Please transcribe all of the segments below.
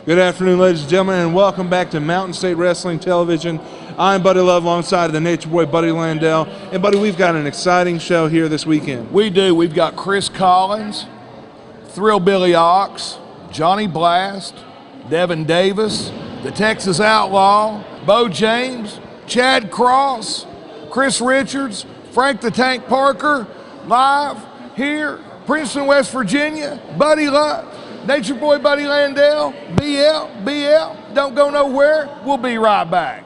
Good afternoon, ladies and gentlemen, and welcome back to Mountain State Wrestling Television. I'm Buddy Love alongside of the Nature Boy, Buddy Landell. And, Buddy, we've got an exciting show here this weekend. We do. We've got Chris Collins, Thrill Billy Ox, Johnny Blast, Devin Davis, the Texas Outlaw, Bo James, Chad Cross, Chris Richards, Frank the Tank Parker, live here, Princeton, West Virginia. Buddy Love, Nature Boy Buddy Landell, BL, don't go nowhere. We'll be right back.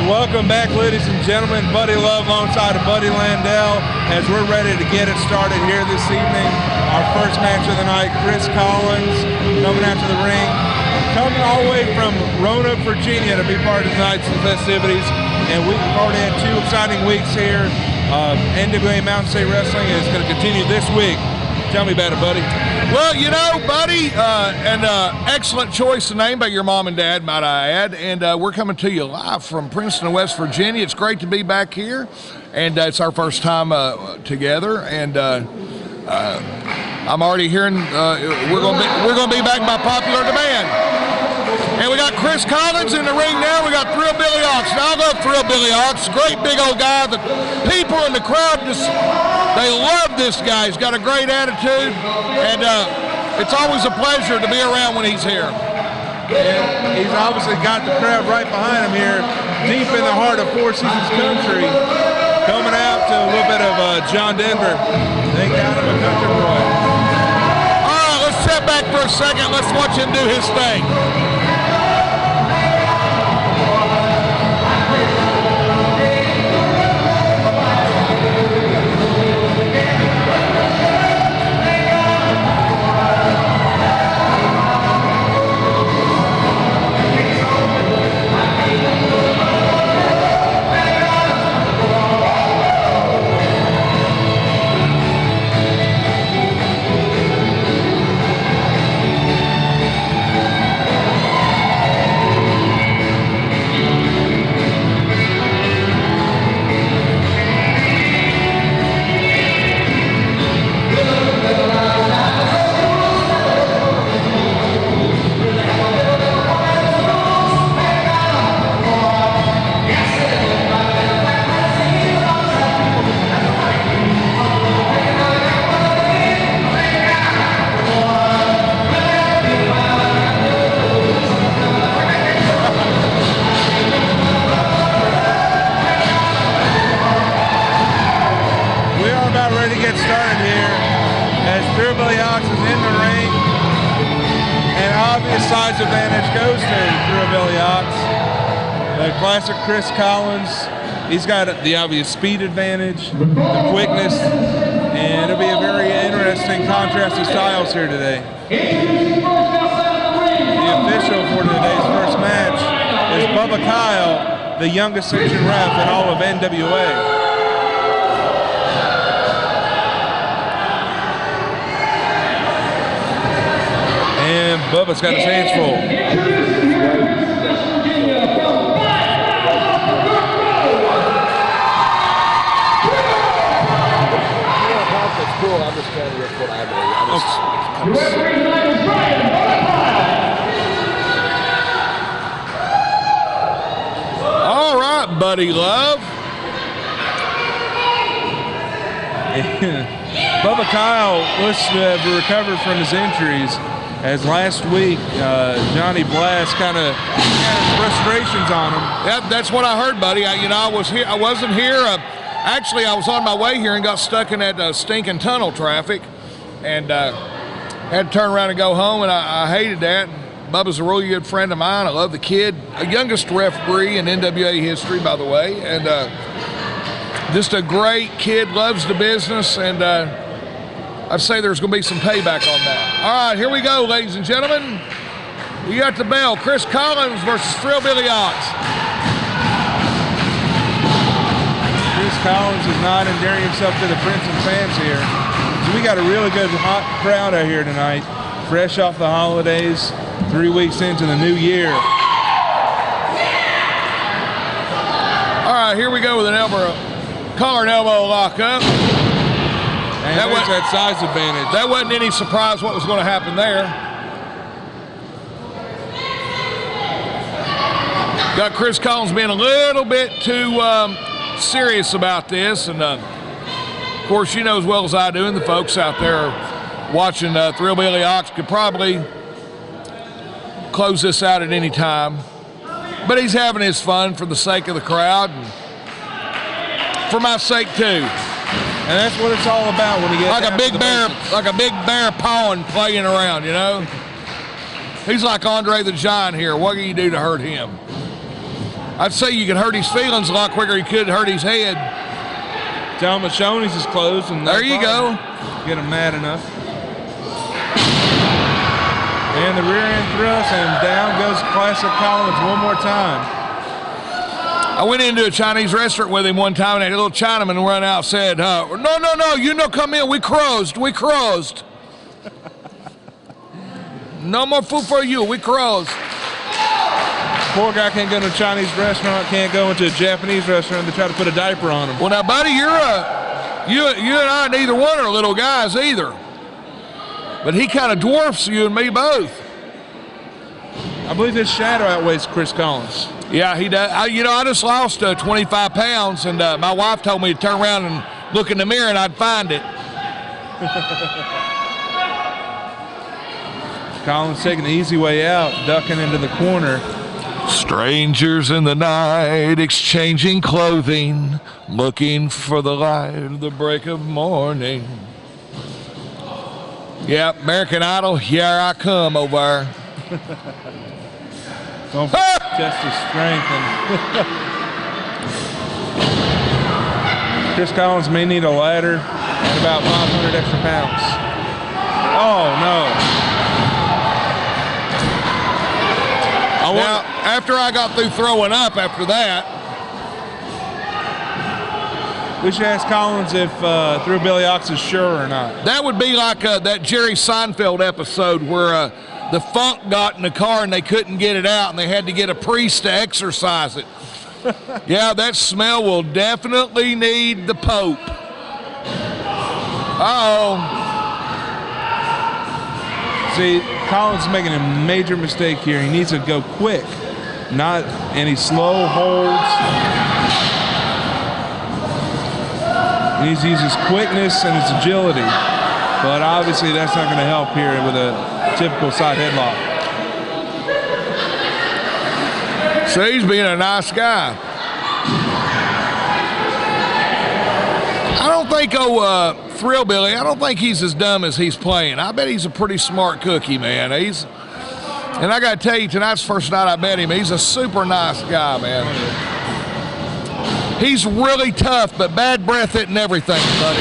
Welcome back, ladies and gentlemen. Buddy Love alongside of Buddy Landell as we're ready to get it started here this evening. Our first match of the night, Chris Collins coming out to the ring, coming all the way from Roanoke, Virginia to be part of tonight's festivities. And we've already had 2 exciting weeks here. NWA Mountain State Wrestling is going to continue this week. Tell me about it, Buddy. Well, you know, Buddy, an excellent choice of name by your mom and dad, might I add. And we're coming to you live from Princeton, West Virginia. It's great to be back here, and it's our first time together. And I'm already hearing we're gonna be back by popular demand. And we got Chris Collins in the ring now. We got Thrill Billy Ox. Now I'll go Thrill Billy Ox. Great big old guy. The people in the crowd they love this guy. He's got a great attitude, and it's always a pleasure to be around when he's here. And he's obviously got the crowd right behind him here, deep in the heart of Four Seasons country, coming out to a little bit of John Denver. They got him a country boy. All right, let's step back for a second. Let's watch him do his thing. Size advantage goes to Thrill Billy Ox. The classic Chris Collins, he's got the obvious speed advantage, the quickness, and it'll be a very interesting contrast of styles here today. The official for today's first match is Bubba Kyle, the youngest section ref in all of NWA. And Bubba's got his hands full. That's cool. I'm just telling you what I believe. All right, Buddy Love. Bubba Kyle looks to have recovered from his injuries. As last week, Johnny Blast kind of had frustrations on him. Yeah, that's what I heard, Buddy. I wasn't here. Actually, I was on my way here and got stuck in that stinking tunnel traffic, and had to turn around and go home. And I hated that. Bubba's a really good friend of mine. I love the kid, a youngest referee in NWA history, by the way, and just a great kid. Loves the business, and I'd say there's going to be some payback on that. All right, here we go, ladies and gentlemen. You got the bell. Chris Collins versus Thrillbilly Ox. Chris Collins is not endearing himself to the Princeton fans here. So we got a really good hot crowd out here tonight. Fresh off the holidays, 3 weeks into the new year. All right, here we go with an elbow, collar and elbow lock up. And That there's that size advantage. That wasn't any surprise what was going to happen there. Got Chris Collins being a little bit too serious about this, and of course, you know as well as I do, and the folks out there watching Thrillbilly Ox could probably close this out at any time. But he's having his fun for the sake of the crowd, and for my sake too. And that's what it's all about when you get Like a big bear, basics. like a big bear pawing, playing around, you know. He's like Andre the Giant here. What can you do to hurt him? I'd say you could hurt his feelings a lot quicker than you could hurt his head. Tell him that Shoney's is closed. And There you go. Get him mad enough. And the rear end thrust, and down goes Classic Collins one more time. I went into a Chinese restaurant with him one time, and a little Chinaman run out and said, no, you no come in. We closed. No more food for you. We closed. Poor guy can't go to a Chinese restaurant, can't go into a Japanese restaurant. They try to put a diaper on him. Well, now, buddy, you and I, neither one are little guys either. But he kind of dwarfs you and me both. I believe his shadow outweighs Chris Collins. Yeah, he does. I just lost 25 pounds, and my wife told me to turn around and look in the mirror, and I'd find it. Collins taking the easy way out, ducking into the corner. Strangers in the night, exchanging clothing, looking for the light, the break of morning. Yep, American Idol, here I come over. Don't test his strength. And Chris Collins may need a ladder and about 500 extra pounds. Oh, no. Now, after I got through throwing up after that, We should ask Collins if Thrillbilly Ox is sure or not. that would be like that Jerry Seinfeld episode where the funk got in the car and they couldn't get it out and they had to get a priest to exorcise it. Yeah, that smell will definitely need the Pope. Uh-oh. See, Collins is making a major mistake here. He needs to go quick, not any slow holds. He needs to use his quickness and his agility. But obviously that's not going to help here with a typical side headlock. So he's being a nice guy. I don't think Thrillbilly, I don't think he's as dumb as he's playing. I bet he's a pretty smart cookie, man. And I got to tell you, tonight's the first night I met him. He's a super nice guy, man. He's really tough, but bad breath hitting everything, buddy.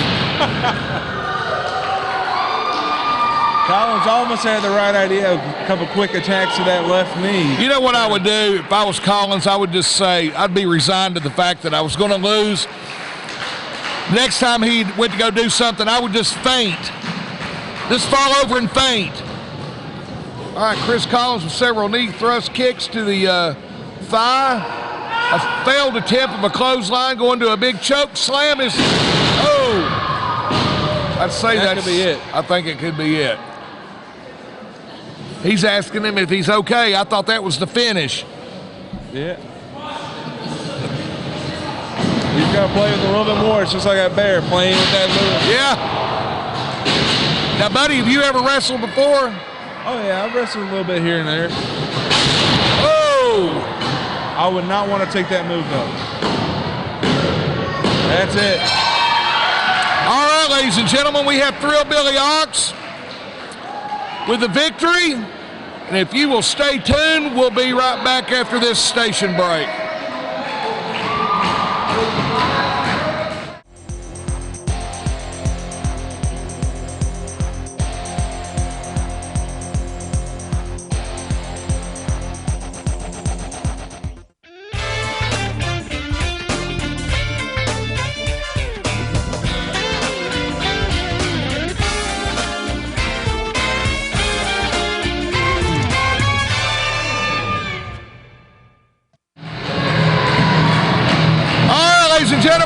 Collins almost had the right idea, a couple quick attacks to that left knee. You know what I would do if I was Collins? I would just say I'd be resigned to the fact that I was going to lose. Next time he went to go do something, I would just faint. Just fall over and faint. All right, Chris Collins with several knee thrust kicks to the thigh. A failed attempt of a clothesline going to a big choke slam is, I'd say That could be it. I think it could be it. He's asking him if he's okay. I thought that was the finish. Yeah. He's got to play with a little bit more. It's just like that bear playing with that move. Yeah. Now, buddy, have you ever wrestled before? Oh, yeah, I've wrestled a little bit here and there. Oh! I would not want to take that move, though. That's it. All right, ladies and gentlemen, we have Thrillbilly Ox with the victory. And if you will stay tuned, we'll be right back after this station break.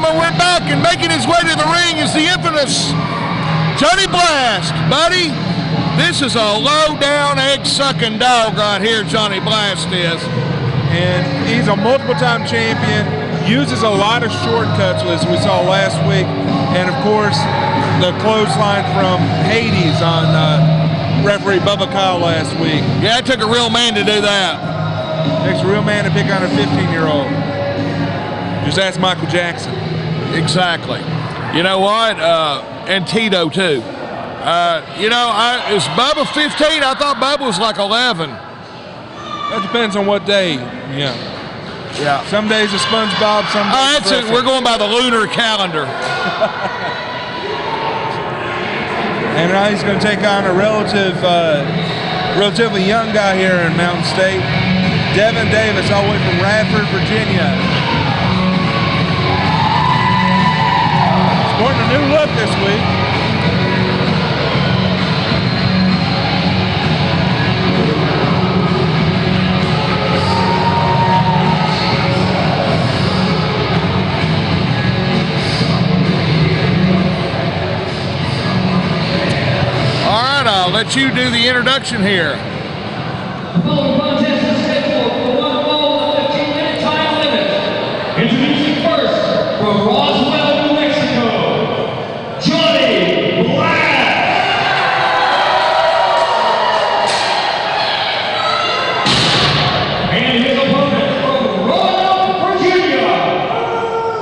gentlemen, we're back, and making his way to the ring is the infamous Johnny Blast. Buddy, this is a low-down, egg-sucking dog right here, Johnny Blast is. And he's a multiple-time champion, uses a lot of shortcuts, as we saw last week. And, of course, the clothesline from Hades on referee Bubba Kyle last week. Yeah, it took a real man to do that. Takes a real man to pick on a 15-year-old. Just ask Michael Jackson. Exactly. You know what? And Tito, too. Is Bubba 15? I thought Bubba was like 11. That depends on what day. Yeah. Some days it's SpongeBob, some days That's it. We're going by the lunar calendar. And now he's going to take on a relatively young guy here in Mountain State, Devin Davis, all the way from Radford, Virginia. Sporting a new look this week. All right, I'll let you do the introduction here. The following contest is scheduled for one fall of 15-minute time limit. Introducing first, from Roswell, New Mexico, Johnny Blast. And his opponent from Roanoke, Virginia,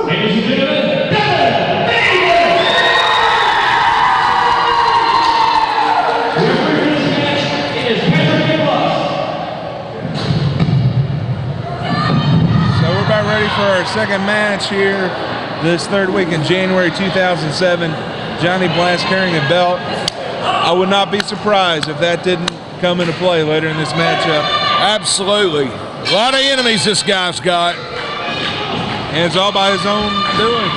ladies and gentlemen, Devin Davis. The referee for this match is Patrick. Ready for our second match here this third week in January 2007. Johnny Blast carrying a belt. I would not be surprised if that didn't come into play later in this matchup. Absolutely. A lot of enemies this guy's got. And it's all by his own doing.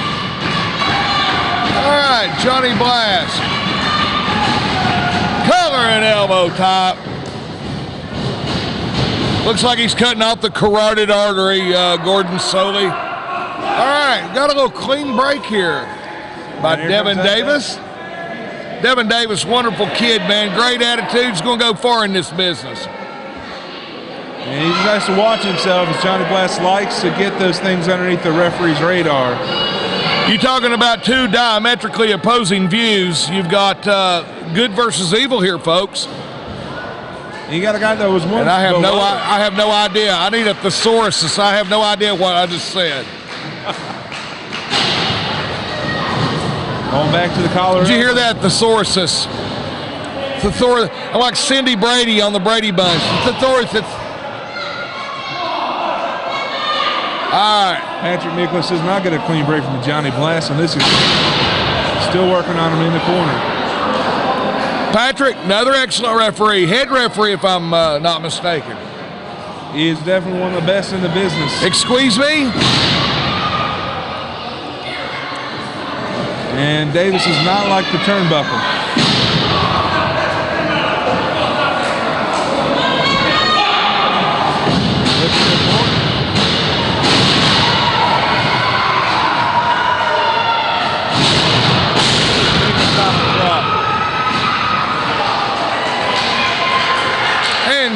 All right, Johnny Blast. Collar and elbow top. Looks like he's cutting off the carotid artery, Gordon Soley. All right, got a little clean break here by Devin Davis. Devin Davis, wonderful kid, man. Great attitude. He's going to go far in this business. And he has to watch himself, as Johnny Blast likes to get those things underneath the referee's radar. You're talking about two diametrically opposing views. You've got good versus evil here, folks. You got a guy that was one. And I have no idea. I need a thesaurus. I have no idea what I just said. Going back to the collar. Did you hear that? Thesaurus. I'm like Cindy Brady on the Brady Bunch. Thesaurus. All right. Patrick Nicholas is not getting a clean break from Johnny Blast, and this is still working on him in the corner. Patrick, another excellent referee, head referee if I'm not mistaken. He is definitely one of the best in the business. Excuse me? And Davis is not like the turnbuckle.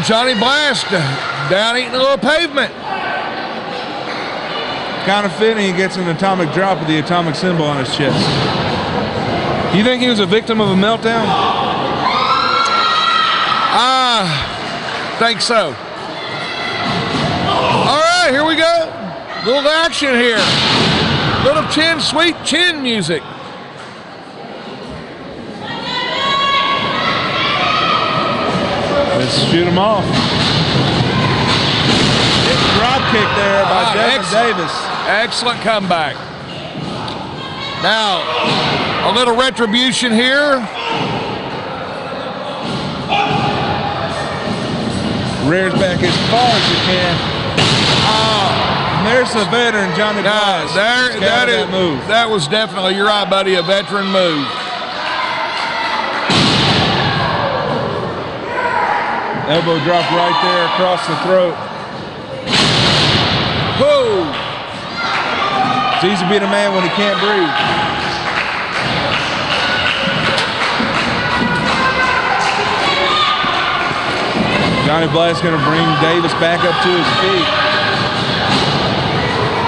Johnny Blast down eating a little pavement. Kind of fitting, he gets an atomic drop with the atomic symbol on his chest. You think he was a victim of a meltdown? Think so. All right, here we go. Little action here. Little sweet chin music. Let's shoot him off. Drop kick there by Devin Davis. Excellent comeback. Now, a little retribution here. Rears back as far as you can. And there's the veteran, Johnny Blast. That was definitely, you're right, buddy, a veteran move. Elbow drop right there across the throat. Whoa! It's easy to beat a man when he can't breathe. Johnny Black's going to bring Davis back up to his feet.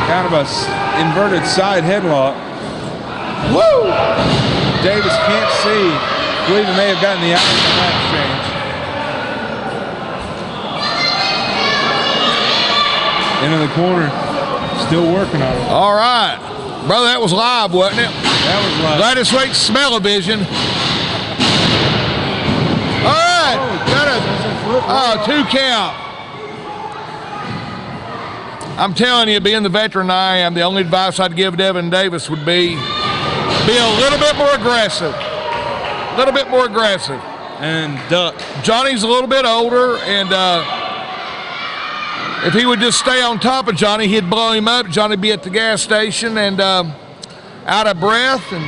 Kind of a inverted side headlock. Woo! Davis can't see. I believe he may have gotten the eye in that exchange. Into the corner. Still working on it. All right. Brother, that was live, wasn't it? That was live. Gladys Waite's smell-o-vision. All right. Got a 2 count. I'm telling you, being the veteran I am, the only advice I'd give Devin Davis would be a little bit more aggressive. A little bit more aggressive. And duck. Johnny's a little bit older, and if he would just stay on top of Johnny, he'd blow him up. Johnny'd be at the gas station and out of breath and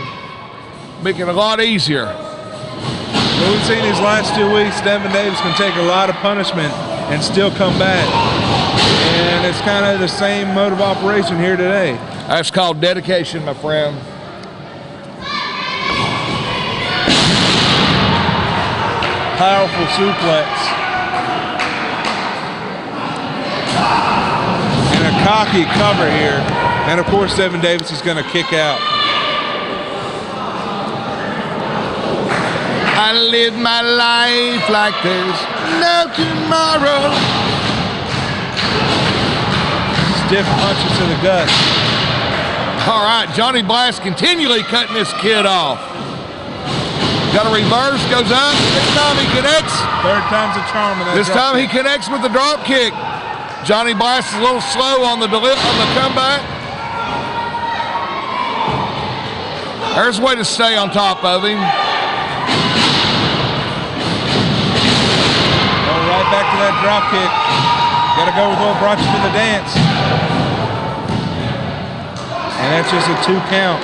make it a lot easier. Well, we've seen these last 2 weeks, Devin Davis can take a lot of punishment and still come back. And it's kind of the same mode of operation here today. That's called dedication, my friend. Powerful suplex. And a cocky cover here. And of course, Devin Davis is going to kick out. I live my life like there's no tomorrow. Stiff punches to the gut. All right, Johnny Blast continually cutting this kid off. Got a reverse, goes up. This time he connects. Third time's a charm. This time he connects with the drop kick. Johnny Blast is a little slow on the comeback. There's a way to stay on top of him. Going right back to that drop kick. Got to go with what brought you to the dance. And that's just a 2 count.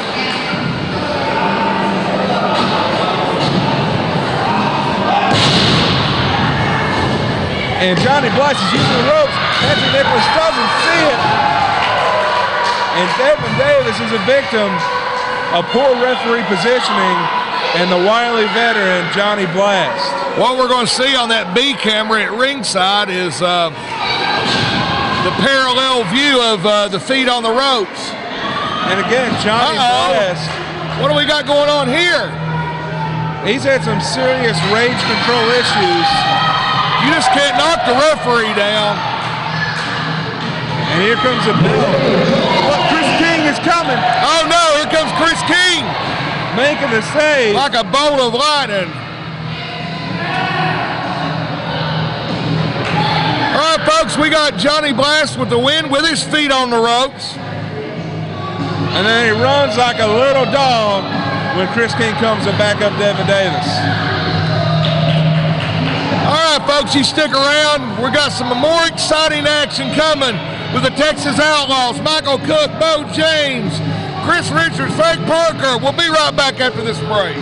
And Johnny Black is using the ropes. Patrick Nicholas doesn't see it. And Devin Davis is a victim of poor referee positioning and the wily veteran, Johnny Blast. What we're going to see on that B camera at ringside is the parallel view of the feet on the ropes. And again, Johnny Blast. What do we got going on here? He's had some serious rage control issues. You just can't knock the referee down. And here comes a bell. Look, Chris King is coming. Oh no, here comes Chris King. Making the save. Like a bolt of lightning. All right, folks, we got Johnny Blast with the win with his feet on the ropes. And then he runs like a little dog when Chris King comes to back up Devin Davis. All right, folks, you stick around. We got some more exciting action coming with the Texas Outlaws. Michael Cook, Bo James, Chris Richards, Frank Parker. We'll be right back after this break.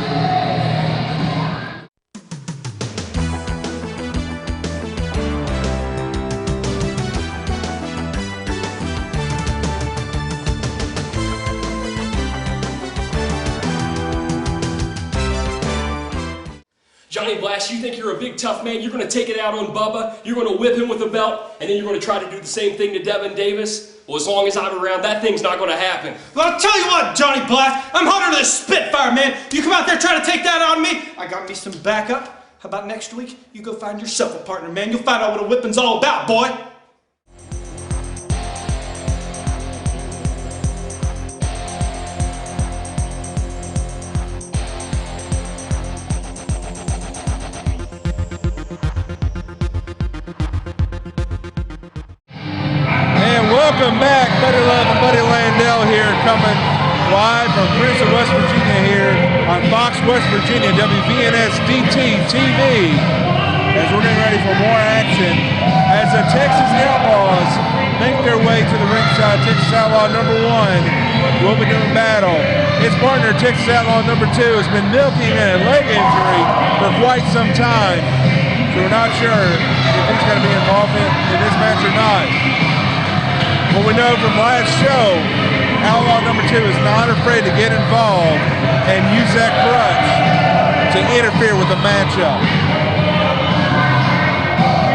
Johnny Blast, you think you're a big tough man, you're going to take it out on Bubba, you're going to whip him with a belt, and then you're going to try to do the same thing to Devin Davis? Well, as long as I'm around, that thing's not going to happen. Well, I'll tell you what, Johnny Blast, I'm hotter than a Spitfire, man. You come out there trying to take that on me, I got me some backup. How about next week, you go find yourself a partner, man. You'll find out what a whipping's all about, boy. Welcome back, Buddy Love and Buddy Landell here, coming live from Princeton, West Virginia here on Fox West Virginia, WVNS DT TV, as we're getting ready for more action as the Texas Outlaws make their way to the ringside. Texas Outlaw number 1 will be doing battle. His partner, Texas Outlaw number 2, has been milking a leg injury for quite some time, so we're not sure if he's going to be involved in this match or not. What we know from last show Outlaw number 2 is not afraid to get involved and use that crutch to interfere with the matchup.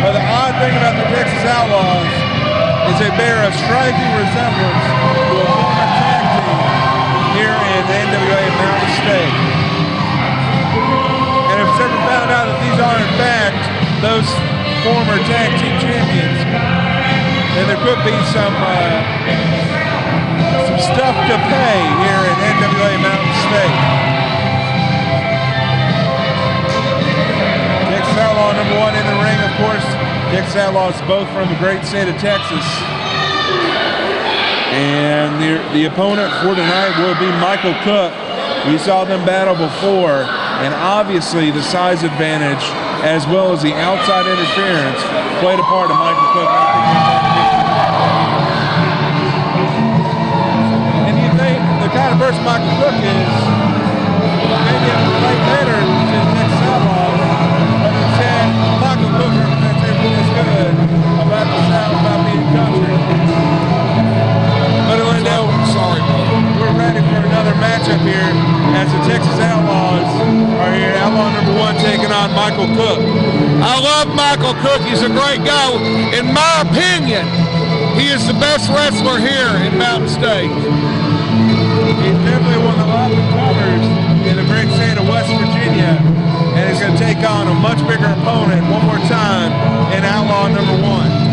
But the odd thing about the Texas Outlaws is they bear a striking resemblance to a former tag team here in NWA Mountain State. And if it's ever found out that these are in fact those former tag team champions, then there could be some stuff to pay here in NWA Mountain State. Texas Outlaw number 1 in the ring, of course. Texas Outlaws both from the great state of Texas. And the opponent for tonight will be Michael Cook. We saw them battle before, and obviously the size advantage as well as the outside interference played a part in Michael Cook. And you think the kind of person Michael Cook is, maybe it would relate better to the Texas Outlaws, but instead Michael Cook represents everything that's good about the South, about being country. But Lindell, Sorry, brother. we're ready for another matchup here as the Texas Outlaws are here. Outlaw number 1 taking on Michael Cook. I love Michael Cook. He's a great guy. In my opinion, he is the best wrestler here in Mountain State. He's definitely one of the up-and-comers in the great state of West Virginia, and he's going to take on a much bigger opponent one more time in Outlaw number 1.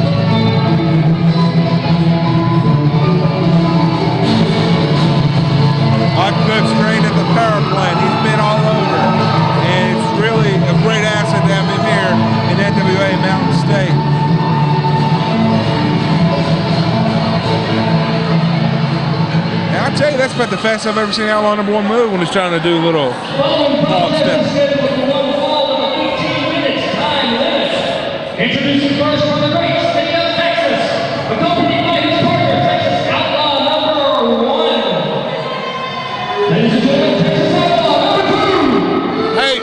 Michael Cook's trained at the power plant. He's been all over, and it's really a great asset to have him here in NWA Mountain State. And I'll tell you, that's about the fastest I've ever seen Outlaw number 1 move when he's trying to do a little hop step. Introducing first from the great state of Texas, accompanied by his partner, Texas Outlaw number 1. Ladies and gentlemen, Texas Outlaw number 2. Hey,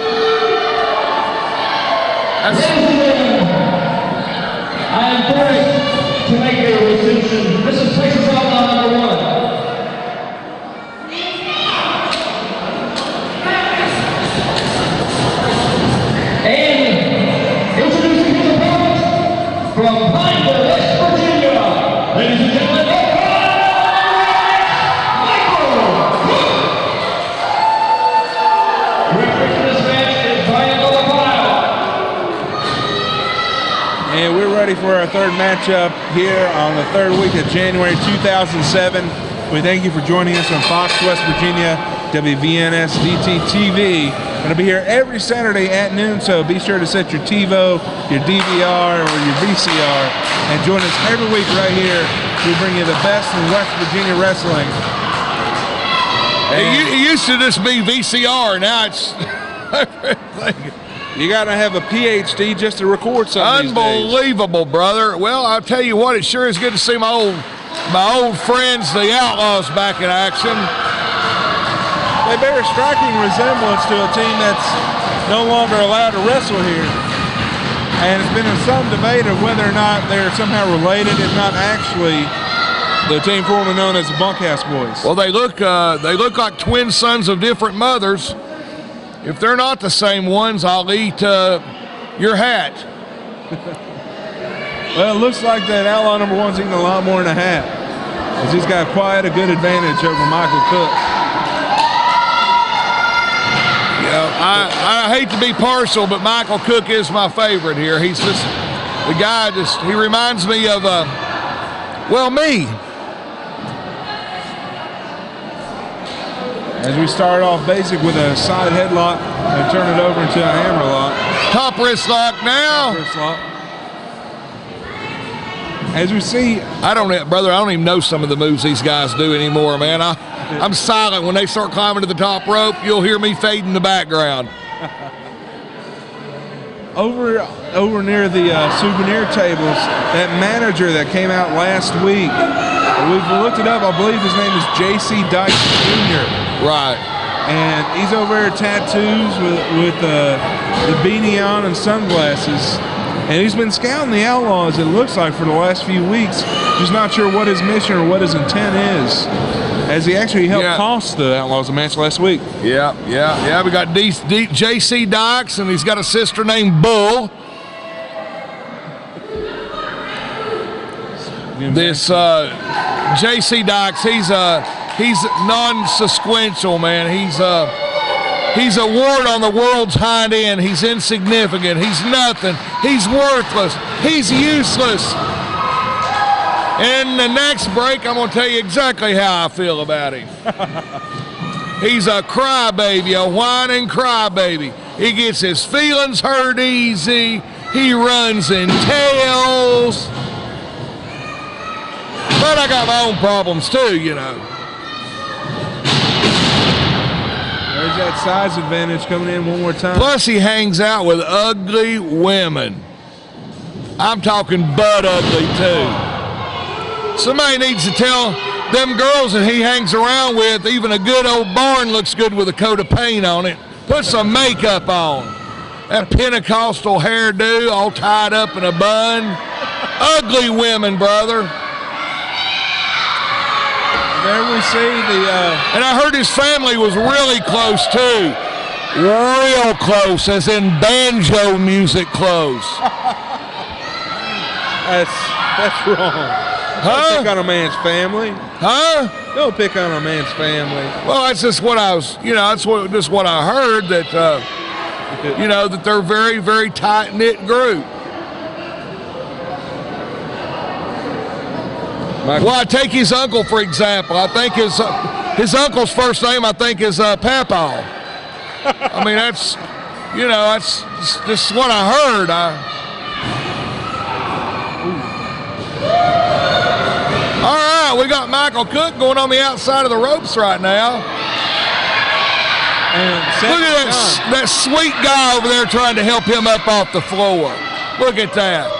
Ladies and gentlemen, I am first to make a reception. This is Texas Outlaw number 1. From Pineville, West Virginia, ladies and gentlemen, Michael Cook. Referee this match is Brian Olafile. And we're ready for our third matchup here on the 3rd week of January 2007. We thank you for joining us on Fox West Virginia, WVNS DT TV. We're going to be here every Saturday at noon, so be sure to set your TiVo, your DVR, or your VCR, and join us every week right here. We bring you the best in West Virginia wrestling. it used to just be VCR. Now it's everything. You got to have a PhD just to record something. Unbelievable, brother. Well, I'll tell you what, it sure is good to see my old friends, the Outlaws, back in action. They bear a striking resemblance to a team that's no longer allowed to wrestle here. And it's been in some debate of whether or not they're somehow related, if not actually the team formerly known as the Bunkhouse Boys. Well, they look like twin sons of different mothers. If they're not the same ones, I'll eat your hat. Well, it looks like that Outlaw number 1's eating a lot more than a hat, as he's got quite a good advantage over Michael Cook. I hate to be partial, but Michael Cook is my favorite here. He's just the guy. He reminds me of me. As we start off basic with a side headlock and turn it over into a hammerlock. Top wrist lock now. Wrist lock. As we see, I don't even know some of the moves these guys do anymore, man. I'm silent when they start climbing to the top rope. You'll hear me fade in the background. over near the souvenir tables, that manager that came out last week, we've looked it up. I believe his name is J.C. Dykes Jr. Right. And he's over there tattoos with the beanie on and sunglasses. And he's been scouting the Outlaws, it looks like, for the last few weeks. Just not sure what his mission or what his intent is. as he actually helped Yeah. cost the Outlaws a match last week. Yeah. We got JC Dykes, and he's got a sister named Bull. This JC Dykes, he's non-sequential, man. He's a wart on the world's hind end. He's insignificant. He's nothing. He's worthless. He's useless. In the next break, I'm going to tell you exactly how I feel about him. He's a crybaby, a whining crybaby. He gets his feelings hurt easy. He runs in tails. But I got my own problems too, you know. There's that size advantage coming in one more time. Plus, he hangs out with ugly women. I'm talking butt ugly too. Somebody needs to tell them girls that he hangs around with, even a good old barn looks good with a coat of paint on it. Put some makeup on. That Pentecostal hairdo all tied up in a bun. Ugly women, brother. There we see the... And I heard his family was really close too. Real close, as in banjo music close. That's wrong. Huh? Don't pick on a man's family. Huh? Don't pick on a man's family. Well, that's just what I was, that's just what I heard, that, that they're a very, very tight-knit group. Well, I take his uncle, for example. I think his uncle's first name, I think, is Papaw. I mean, that's just what I heard. All right, we got Michael Cook going on the outside of the ropes right now. And look at that sweet guy over there trying to help him up off the floor. Look at that.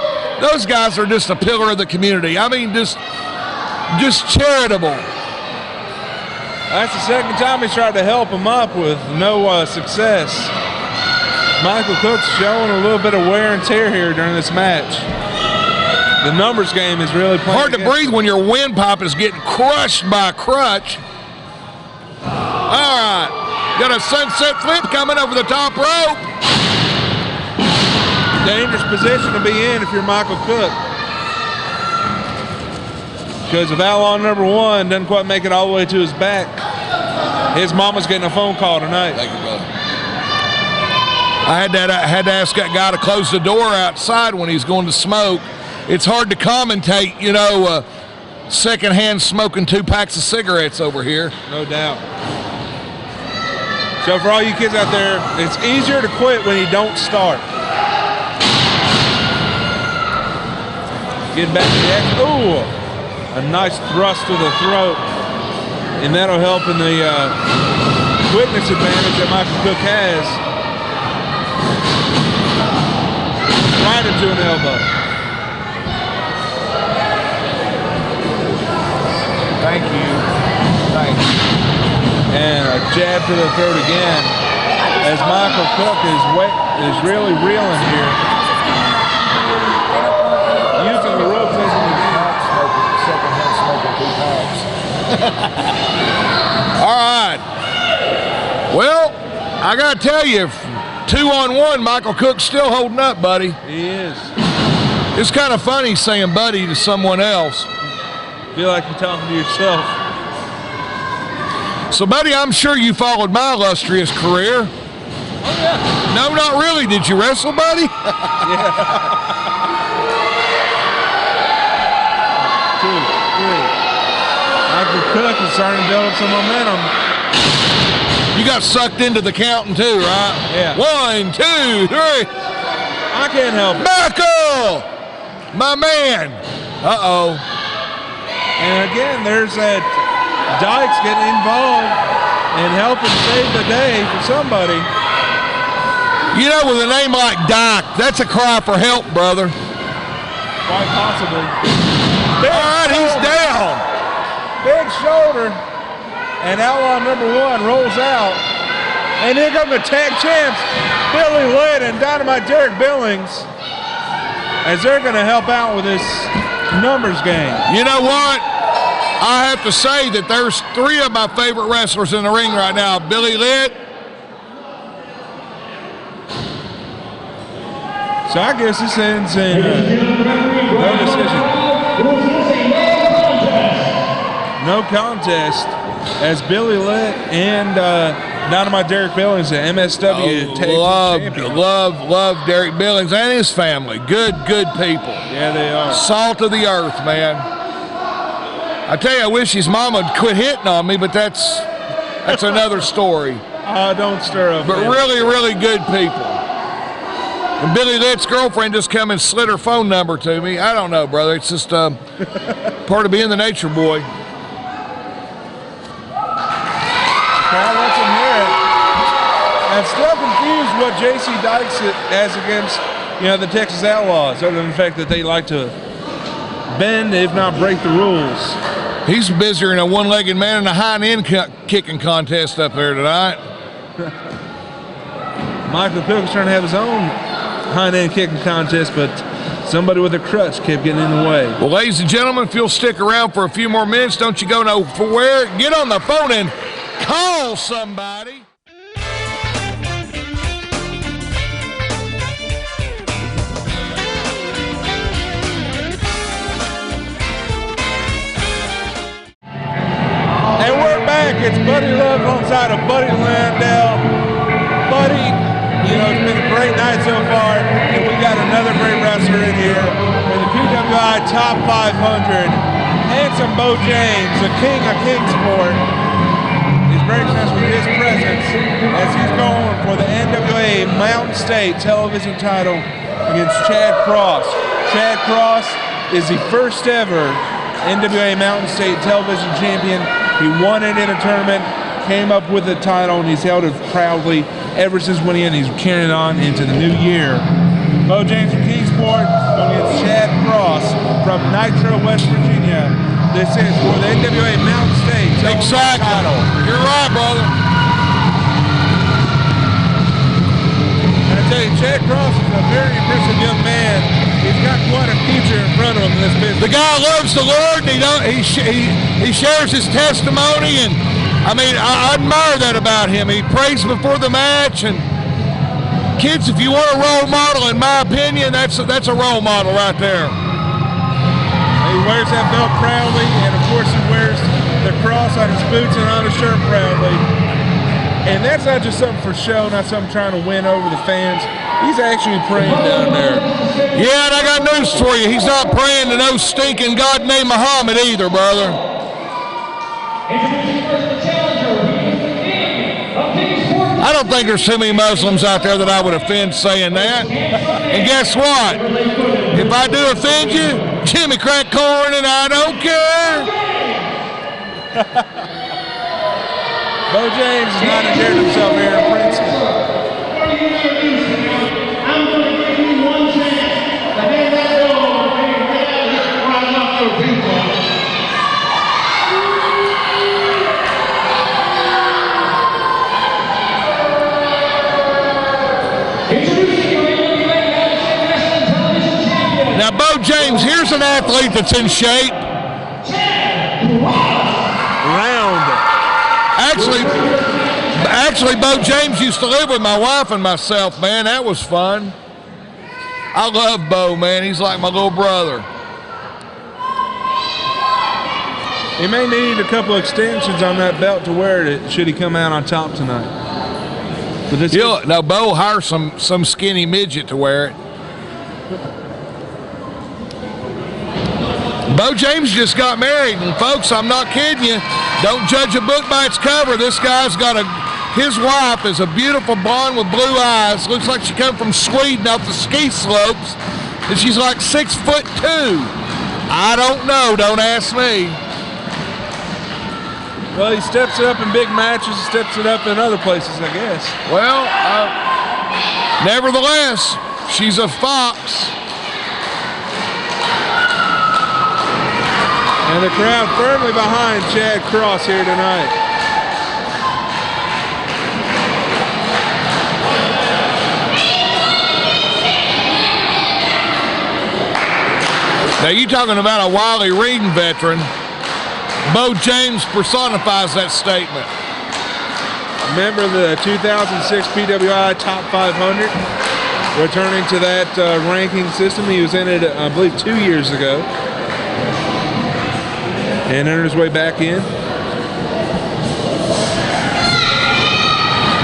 Those guys are just a pillar of the community. I mean, just charitable. That's the second time he's tried to help him up with no success. Michael Cook's showing a little bit of wear and tear here during this match. The numbers game is really playing. Hard to breathe when your windpipe is getting crushed by a crutch. All right. Got a sunset flip coming over the top rope. Dangerous position to be in if you're Michael Cook. Because if Outlaw number 1 doesn't quite make it all the way to his back, his mama's getting a phone call tonight. Thank you, brother. I had to ask that guy to close the door outside when he's going to smoke. It's hard to commentate, secondhand smoking 2 packs of cigarettes over here. No doubt. So for all you kids out there, it's easier to quit when you don't start. Getting back to the action. Ooh, a nice thrust to the throat. And that'll help in the quickness advantage that Michael Cook has. Right into an elbow. Thank you. And a jab to the throat again, as Michael Cook is really reeling here. Using the ropes as an Secondhand smoking 2 packs. All right. Well, I got to tell you, 2-on-1, Michael Cook's still holding up, buddy. He is. It's kind of funny saying buddy to someone else. Feel like you're talking to yourself. So, buddy, I'm sure you followed my illustrious career. Oh, yeah. No, not really. Did you wrestle, buddy? Yeah. 2, 3. Michael Cook is starting to build up some momentum. You got sucked into the counting too, right? Yeah. 1, 2, 3. I can't help it. Michael! My man. Uh-oh. And again, there's that Dykes getting involved and helping save the day for somebody. With a name like Dyke, that's a cry for help, brother. Quite possibly. All right, he's down. Big shoulder. And Outlaw number 1 rolls out. And here come the tag champs, Billy Lynn and Dynamite Derek Billings, as they're going to help out with this numbers game. You know what? I have to say that there's 3 of my favorite wrestlers in the ring right now. Billy Litt. So I guess this ends in no decision. No contest as Billy Litt and Dynamite Derek Billings, the MSW Tag Team Champion. Love Derek Billings and his family. Good people. Yeah, they are. Salt of the earth, man. I tell you, I wish his mama would quit hitting on me, but that's another story. Don't stir up. But man. really good people. And Billy Litt's girlfriend just come and slid her phone number to me. I don't know, brother. It's just part of being the nature boy. Crowd lets him hear it. I'm still confused what J.C. Dykes has against, the Texas Outlaws, other than the fact that they like to bend, if not break the rules. He's busier than a one-legged man in a hind-end kicking contest up there tonight. Michael Cook is trying to have his own hind-end kicking contest, but somebody with a crutch kept getting in the way. Well, ladies and gentlemen, if you'll stick around for a few more minutes, don't you go nowhere. Get on the phone and call somebody. And we're back. It's Buddy Love alongside of Buddy Landell. Buddy, it's been a great night so far, and we got another great wrestler in here for the PWI Top 500. Handsome Bo James, the king of Kingsport, is gracing us with his presence as he's going for the NWA Mountain State television title against Chad Cross. Chad Cross is the first ever NWA Mountain State television champion. He won it in a tournament, came up with the title, and he's held it proudly ever since winning it. He's carrying on into the new year. Bo James from Kingsport against Chad Cross from Nitro, West Virginia. This is for the NWA Mountain State Exactly. title. You're right, brother. And I tell you, Chad Cross is a very impressive young man. He's got quite a future in front of him in this business. The guy loves the Lord, and he shares his testimony, and I admire that about him. He prays before the match, and kids, if you want a role model, in my opinion, that's a role model right there. He wears that belt proudly, and of course he wears the cross on his boots and on his shirt proudly. And that's not just something for show, not something trying to win over the fans. He's actually praying down there. Yeah, and I got news for you. He's not praying to no stinking God named Muhammad either, brother. I don't think there's too many Muslims out there that I would offend saying that. And guess what? If I do offend you, Jimmy crack corn and I don't care. Bo James has not endeared himself here in Princeton. I'm going to give you one chance to hand that door right off your people. Now, Bo James, here's an athlete that's in shape. Round. Actually, Bo James used to live with my wife and myself, man. That was fun. I love Bo, man. He's like my little brother. He may need a couple extensions on that belt to wear it should he come out on top tonight. But this No, Bo will hire some skinny midget to wear it. Bo James just got married, and folks, I'm not kidding you. Don't judge a book by its cover. This guy's got his wife is a beautiful blonde with blue eyes. Looks like she come from Sweden off the ski slopes, and she's like 6'2". I don't know. Don't ask me. Well, he steps it up in big matches, steps it up in other places, I guess. Well, nevertheless, she's a fox. And the crowd firmly behind Chad Cross here tonight. Now, you talking about a Wally Reedon veteran. Bo James personifies that statement. Member of the 2006 PWI Top 500. Returning to that ranking system. He was in it, I believe, 2 years ago. And earned his way back in.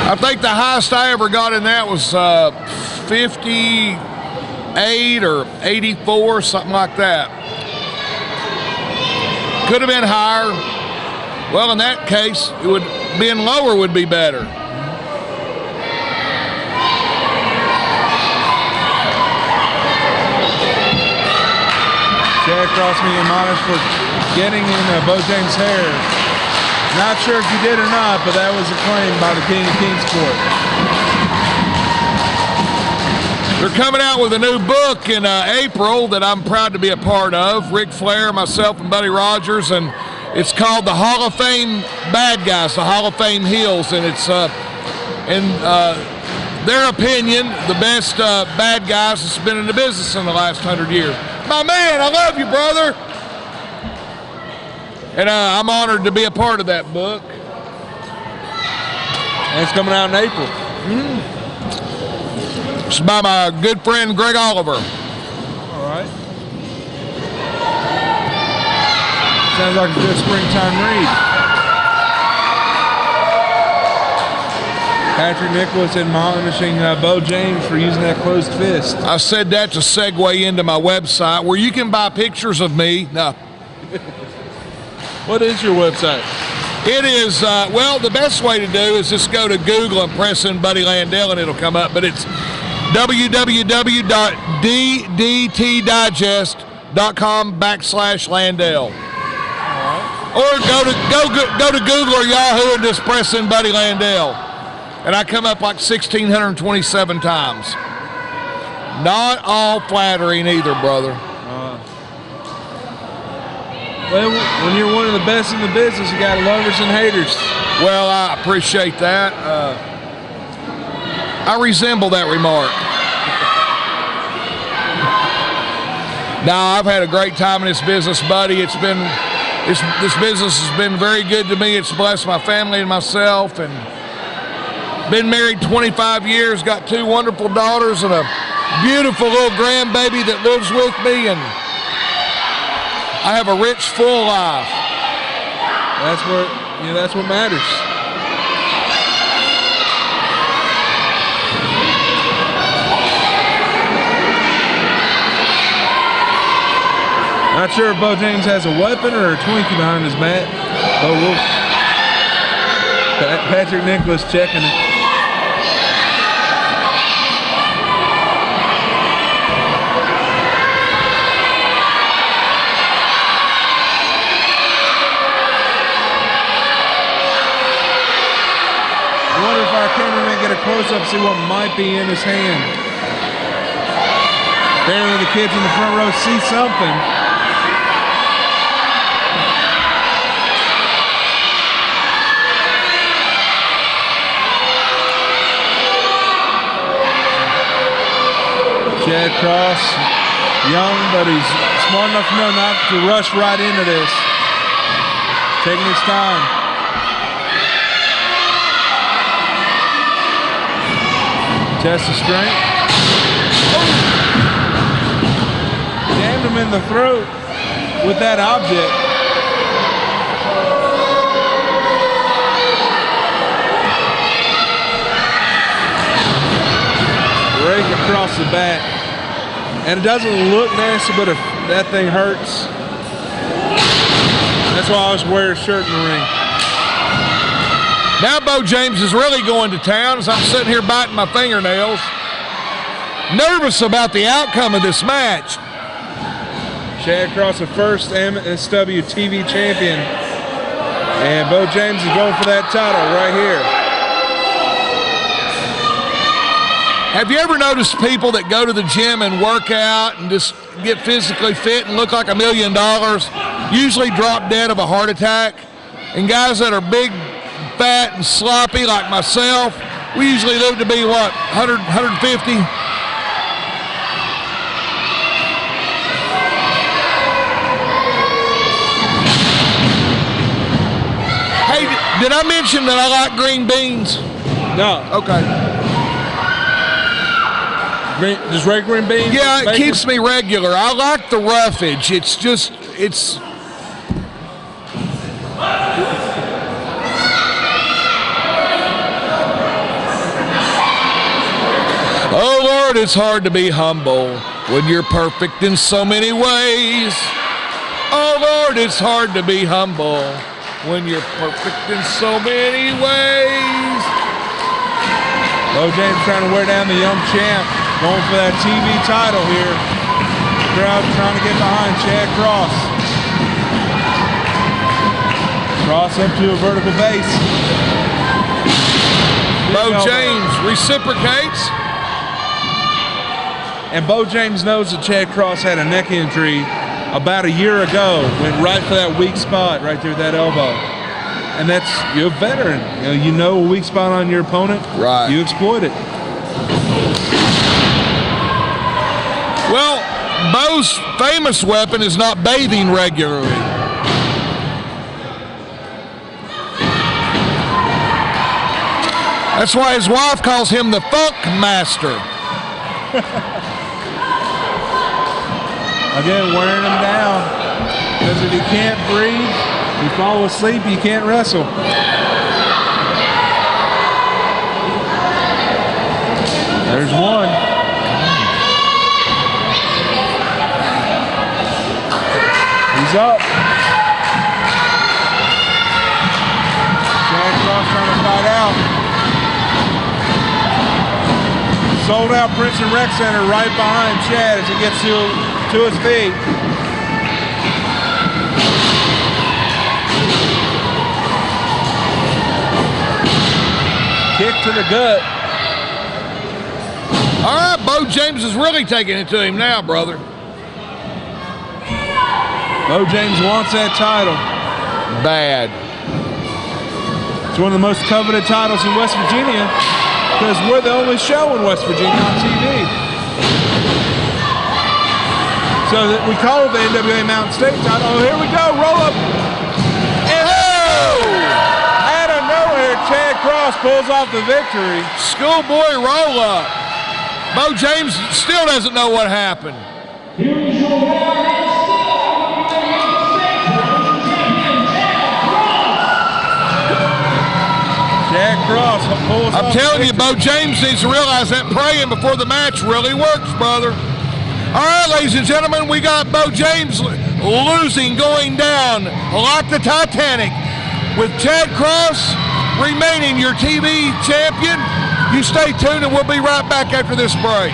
I think the highest I ever got in that was 58 or 84, something like that. Could have been higher. Well, in that case, it would being lower would be better. Chad Cross being admonished for getting in Bo James' hair. Not sure if he did or not, but that was a claim by the King of Kingsport. They're coming out with a new book in April that I'm proud to be a part of. Ric Flair, myself, and Buddy Rogers, and it's called The Hall of Fame Bad Guys, The Hall of Fame Heels, and it's in their opinion the best bad guys that's been in the business in the last 100 years. My man, I love you, brother. And I'm honored to be a part of that book. And it's coming out in April. It's by my good friend Greg Oliver. All right. Sounds like a good springtime read. Patrick Nicholas admonishing Bo James for using that closed fist. I said that to segue into my website where you can buy pictures of me. No. What is your website? It is, well, the best way to do is just go to Google and press in Buddy Landell and it'll come up, but it's www.ddtdigest.com/Landell. Or go to Google or Yahoo and just press in Buddy Landell. And I come up like 1,627 times. Not all flattering either, brother. Well, when you're one of the best in the business, you got lovers and haters. Well, I appreciate that. I resemble that remark. Now, I've had a great time in this business, buddy. This business has been very good to me. It's blessed my family and myself, and been married 25 years, got 2 wonderful daughters and a beautiful little grandbaby that lives with me, and I have a rich, full life. That's what matters. Not sure if Bo James has a weapon or a Twinkie behind his back, but Patrick Nicholas checking it. Cameraman get a close-up, see what might be in his hand. Apparently the kids in the front row see something. Chad Cross, young, but he's smart enough to know not to rush right into this. Taking his time. Test of strength. Oh. Jammed him in the throat with that object. Rake across the back. And it doesn't look nasty, but if that thing hurts. That's why I always wear a shirt in the ring. Now Bo James is really going to town as I'm sitting here biting my fingernails. Nervous about the outcome of this match. Chad Cross, the first MSW TV champion. And Bo James is going for that title right here. Have you ever noticed people that go to the gym and work out and just get physically fit and look like $1 million, usually drop dead of a heart attack? And guys that are big, fat and sloppy like myself, we usually live to be what, 100, 150? Did I mention that I like green beans? No. Okay. Just regular green beans? Yeah, it bacon? keeps me regular. I like the roughage. It's oh Lord, it's hard to be humble when you're perfect in so many ways. Oh Lord, it's hard to be humble when you're perfect in so many ways. Bo James trying to wear down the young champ, going for that TV title here. Crowd trying to get behind Chad Cross. Cross up to a vertical base. Bo James reciprocates. And Bo James knows that Chad Cross had a neck injury about a year ago. Went right for that weak spot right there at that elbow. And that's, you're a veteran. You know a weak spot on your opponent. Right. You exploit it. Well, Bo's famous weapon is not bathing regularly. That's why his wife calls him the Funk Master. Again, wearing him down. Because if you can't breathe, you fall asleep, you can't wrestle. There's one. He's up. Chad Cross trying to fight out. Sold out Princeton Rec Center right behind Chad as he gets to his feet. Kick to the gut. All right, Bo James is really taking it to him now, brother. Bo James wants that title. Bad. It's one of the most coveted titles in West Virginia because we're the only show in West Virginia on TV. So that we call it the NWA Mountain State title. Oh, here we go, roll up. And out of nowhere, Chad Cross pulls off the victory. Schoolboy roll up. Bo James still doesn't know what happened. Here is your winner and Chad Cross pulls off I'm telling the you, Bo James needs to realize that praying before the match really works, brother. All right, ladies and gentlemen, we got Bo James losing, going down like the Titanic, with Chad Cross remaining your TV champion. You stay tuned, and we'll be right back after this break.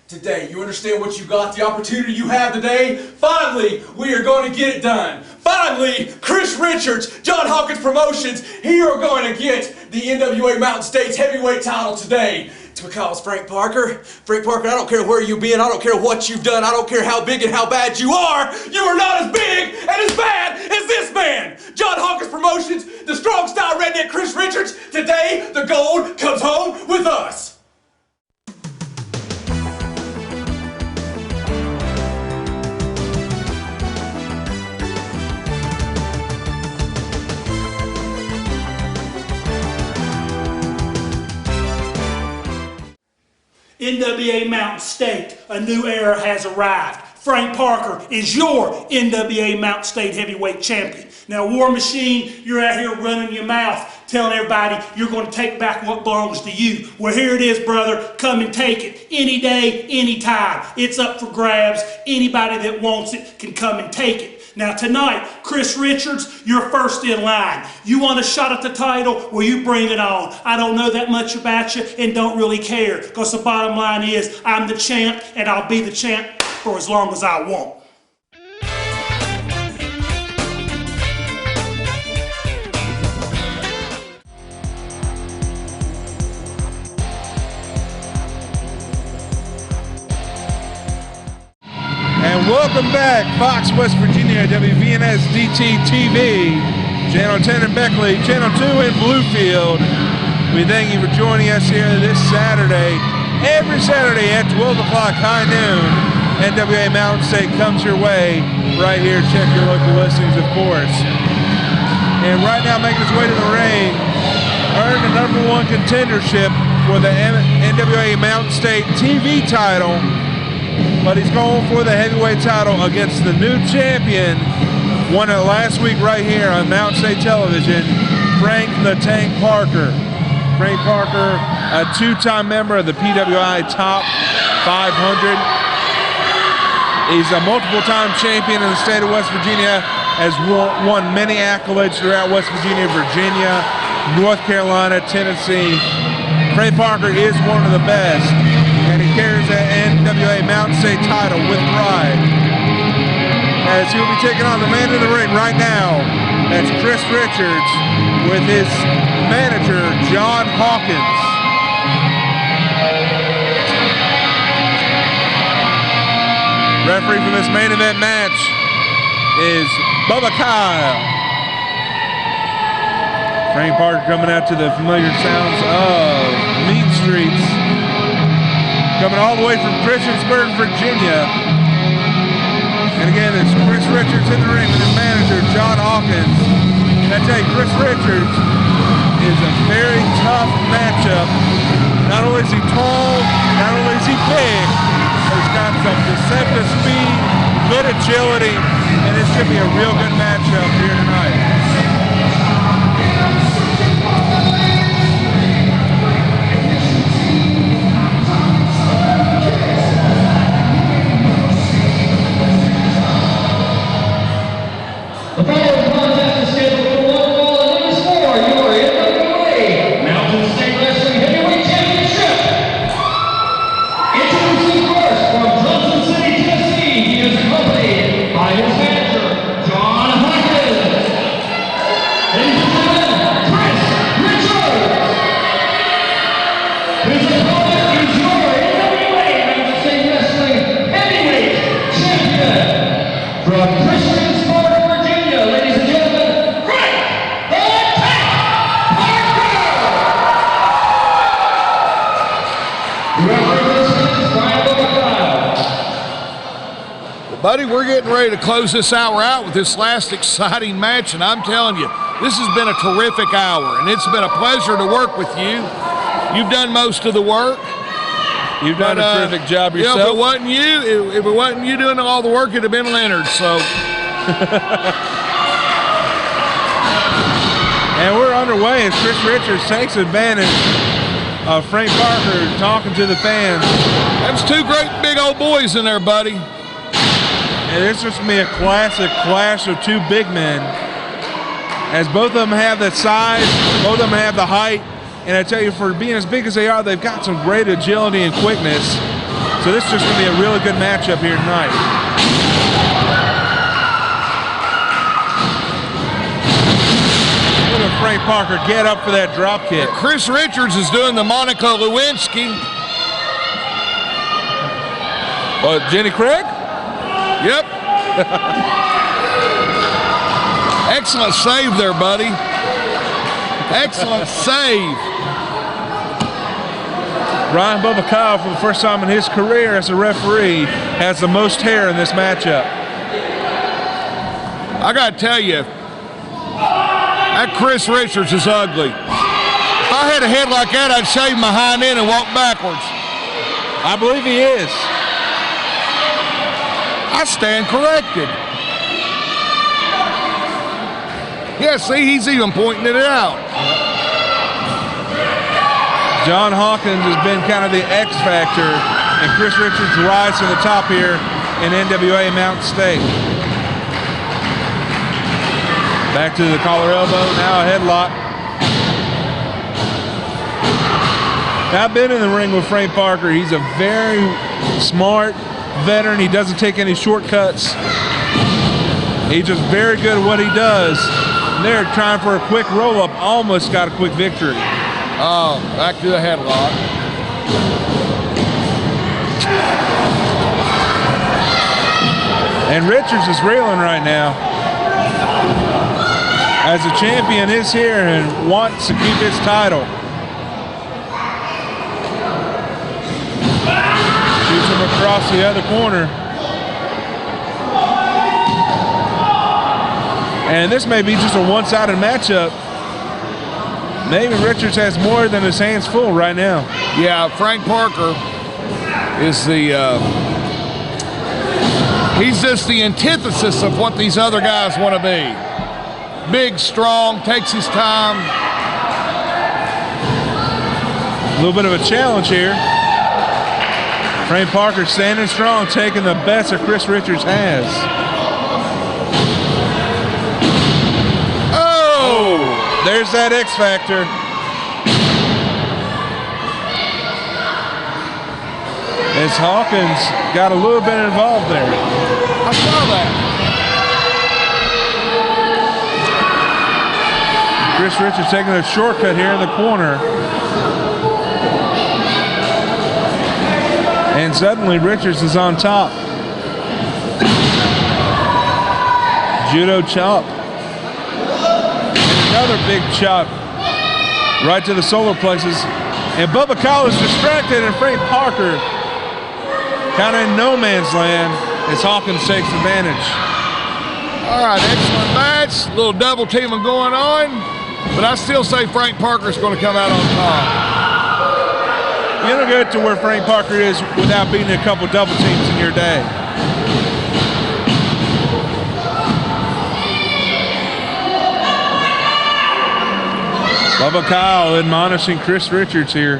Today, you understand what you got, the opportunity you have today? Finally, we are going to get it done. Finally, Chris Richards, John Hawkins Promotions, he are going to get the NWA Mountain States heavyweight title today. It's because Frank Parker, I don't care where you've been, I don't care what you've done, I don't care how big and how bad you are not as big and as bad as this man. John Hawkins Promotions, the strong style redneck Chris Richards, today the gold comes home with us. NWA Mountain State, a new era has arrived. Frank Parker is your NWA Mountain State heavyweight champion. Now, War Machine, you're out here running your mouth, telling everybody you're going to take back what belongs to you. Well, here it is, brother. Come and take it. Any day, any time. It's up for grabs. Anybody that wants it can come and take it. Now tonight, Chris Richards, you're first in line. You want a shot at the title? Well, you bring it on. I don't know that much about you and don't really care, because the bottom line is I'm the champ and I'll be the champ for as long as I want. And welcome back, Fox West Virginia, WVNS DT TV, Channel 10 in Beckley, Channel 2 in Bluefield. We thank you for joining us here this Saturday. Every Saturday at 12 o'clock, high noon, NWA Mountain State comes your way right here. Check your local listings, of course. and right now making his way to the ring, earned the #1 contendership for the NWA Mountain State TV title, but he's going for the heavyweight title against the new champion, won it last week right here on Mountain State Television, Frank the Tank Parker. Frank Parker, a 2-time member of the PWI Top 500. He's a multiple-time champion in the state of West Virginia, has won many accolades throughout West Virginia, Virginia, North Carolina, Tennessee. Frank Parker is one of the best, and he carries the NWA Mountain State title with pride. As he will be taking on the man in the ring right now, that's Chris Richards with his manager, John Hawkins. Referee for this main event match is Bubba Kyle. Frank Parker coming out to the familiar sounds of Mean Streets. Coming all the way from Christiansburg, Virginia. And again, it's Chris Richards in the ring with his manager, John Hawkins. And I tell you, Chris Richards is a very tough matchup. Not only is he tall, not only is he big, but he's got some deceptive speed, good agility, and it should be a real good matchup here tonight. The following contest is scheduled for one fall and it is for your NWA Mountain State Wrestling Heavyweight Championship. Introducing first from Johnson City, Tennessee, he is accompanied by his manager, John Hawkins. Ladies and gentlemen, Chris Richards. His opponent is your NWA Mountain State Wrestling Heavyweight Champion from Christiansburg, Virginia. Ladies and gentlemen, Frank the Tank Parker. Referee this is Brian Bobacco. Well, buddy, we're getting ready to close this hour out with this last exciting match, and I'm telling you, this has been a terrific hour, and it's been a pleasure to work with you. You've done most of the work. You've done a terrific job yourself. If it wasn't you doing all the work, it'd have been Leonard. So, and we're underway as Chris Richards takes advantage of Frank Parker talking to the fans. That's two great big old boys in there, buddy. And it's just going to be a classic clash of two big men, as both of them have the size, both of them have the height. And I tell you, for being as big as they are, they've got some great agility and quickness. So this is just going to be a really good matchup here tonight. Look at Frank Parker get up for that drop kick. Chris Richards is doing the Monica Lewinsky. Jenny Craig? Yep. Excellent save there, buddy. Excellent save. Brian Bubba Kyle, for the first time in his career as a referee, has the most hair in this matchup. I got to tell you, that Chris Richards is ugly. If I had a head like that, I'd shave my hind end and walk backwards. I believe he is. I stand corrected. Yeah, see, he's even pointing it out. John Hawkins has been kind of the X factor, and Chris Richards rise to the top here in NWA Mountain State. Back to the collar elbow, now a headlock. Now, I've been in the ring with Frank Parker. He's a very smart veteran. He doesn't take any shortcuts. He's just very good at what he does. And they're trying for a quick roll-up, almost got a quick victory. Oh, back to the headlock. And Richards is reeling right now, as the champion is here and wants to keep his title. Shoots him across the other corner. And this may be just a one-sided matchup. Maybe Richards has more than his hands full right now. Yeah, Frank Parker is he's just the antithesis of what these other guys want to be. Big, strong, takes his time. A little bit of a challenge here. Frank Parker standing strong, taking the best that Chris Richards has. Oh! There's that X factor. As Hawkins got a little bit involved there. I saw that. Chris Richards taking a shortcut here in the corner. And suddenly Richards is on top. Judo chop. And another big chop right to the solar plexus. And Bubba Kyle is distracted, and Frank Parker kind of in no man's land as Hawkins takes advantage. All right, excellent match. A little double teaming going on. But I still say Frank Parker's going to come out on top. You don't get to where Frank Parker is without beating a couple double teams in your day. Bubba Kyle admonishing Chris Richards here.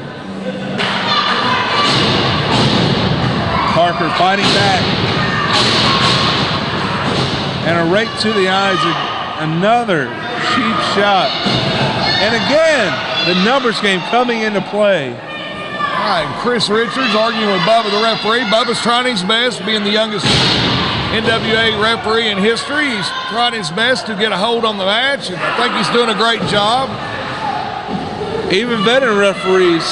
Parker fighting back. And a right to the eyes. Another cheap shot. And again, the numbers game coming into play. All right, Chris Richards arguing with Bubba, the referee. Bubba's trying his best, being the youngest NWA referee in history. He's trying his best to get a hold on the match, and I think he's doing a great job. Even veteran referees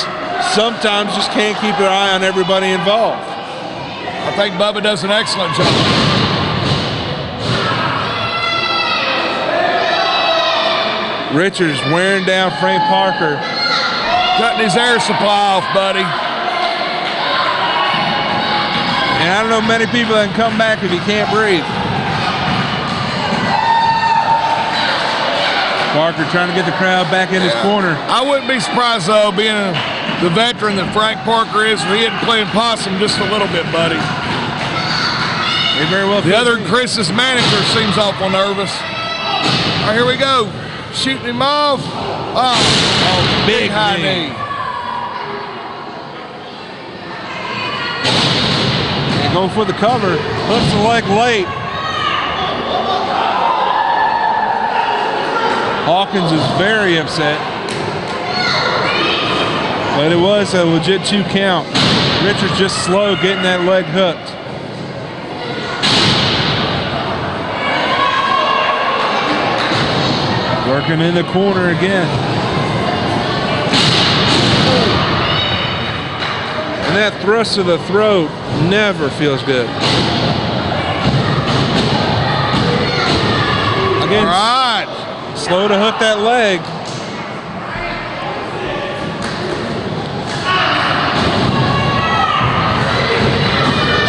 sometimes just can't keep their eye on everybody involved. I think Bubba does an excellent job. Richards wearing down Frank Parker. Cutting his air supply off, buddy. And I don't know many people that can come back if he can't breathe. Parker trying to get the crowd back in his corner. I wouldn't be surprised, though, being the veteran that Frank Parker is, if he hadn't played possum just a little bit, buddy. He very well the other Chris's manager seems awful nervous. All right, here we go. Shooting him off. Oh, big high knee. And going for the cover. Hooks the leg late. Hawkins is very upset. But it was a legit 2 count. Richards just slow getting that leg hooked. Working in the corner again. And that thrust to the throat never feels good. Again, all right. Slow to hook that leg.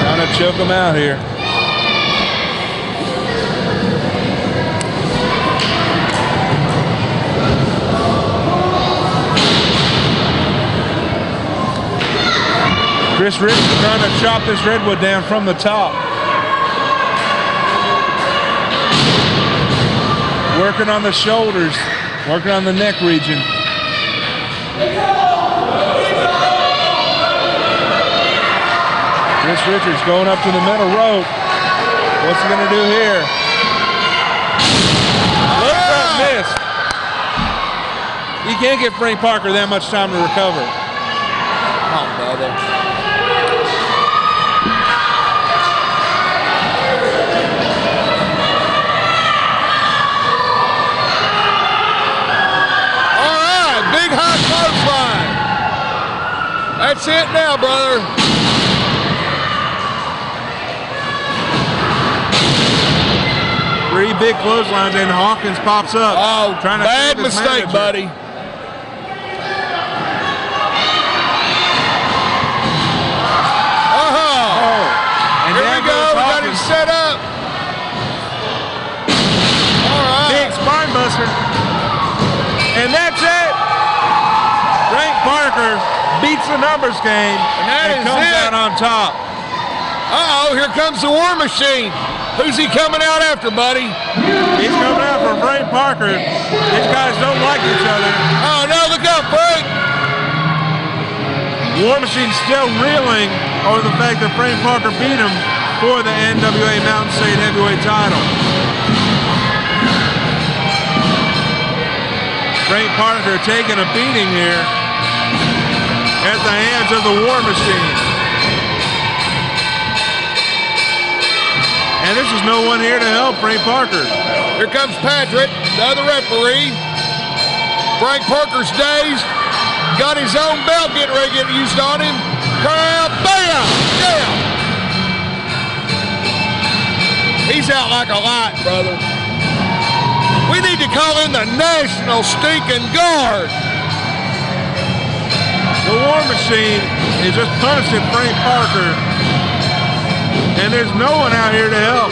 Trying to choke him out here. Chris Richards trying to chop this redwood down from the top. Working on the shoulders, working on the neck region. Chris Richards going up to the middle rope. What's he gonna do here? Looks like missed. You can't give Frank Parker that much time to recover. Come on, brother. That's it now, brother. Three big clotheslines, and Hawkins pops up. Oh, trying to bad mistake, buddy. And here we go. We got him set up. All right. Parker beats the numbers game and comes out on top. Uh-oh, here comes the War Machine. Who's he coming out after, buddy? He's coming out for Frank Parker. These guys don't like each other. Oh, no, look out, Frank. War Machine's still reeling over the fact that Frank Parker beat him for the NWA Mountain State Heavyweight title. Frank Parker taking a beating here at the hands of the War Machine. And this is no one here to help Frank Parker. Here comes Patrick, the other referee. Frank Parker's dazed. Got his own belt getting ready to get used on him. Bam! Yeah! He's out like a light, brother. We need to call in the National Stinking Guard. The War Machine is just punishing Frank Parker, and there's no one out here to help.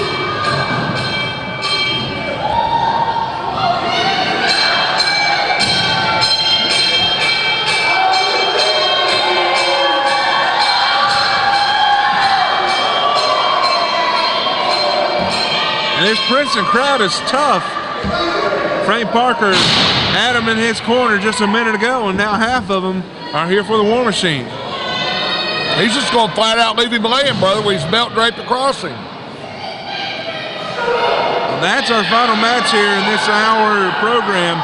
And this Princeton crowd is tough. Frank Parker had him in his corner just a minute ago, and now half of them are here for the War Machine. He's just going to flat out leave him laying, brother, with his belt draped across him. Well, that's our final match here in this hour program.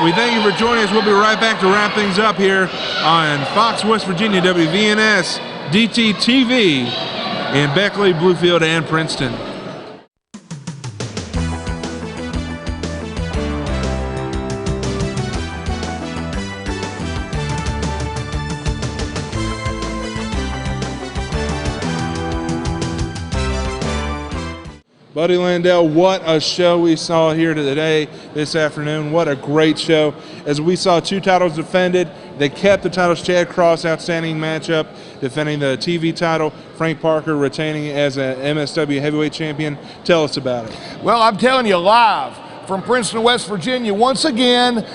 We thank you for joining us. We'll be right back to wrap things up here on Fox West Virginia, WVNS, DTTV in Beckley, Bluefield, and Princeton. Buddy Landell, what a show we saw here today, this afternoon. What a great show. As we saw two titles defended, they kept the titles. Chad Cross, outstanding matchup, defending the TV title. Frank Parker retaining as an MSW heavyweight champion. Tell us about it. Well, I'm telling you, live from Princeton, West Virginia, once again,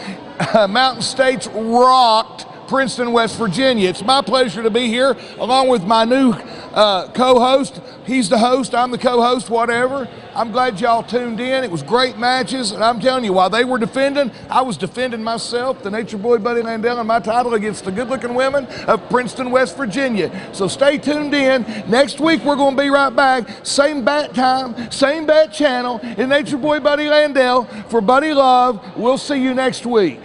Mountain States rocked Princeton, West Virginia. It's my pleasure to be here along with my new co-host. He's the host, I'm the co-host, whatever. I'm glad y'all tuned in. It was great matches, and I'm telling you, while they were defending, I was defending myself, the Nature Boy Buddy Landell, and my title against the good-looking women of Princeton, West Virginia. So stay tuned in. Next week, we're going to be right back. Same bat time, same bat channel, and Nature Boy Buddy Landell for Buddy Love. We'll see you next week.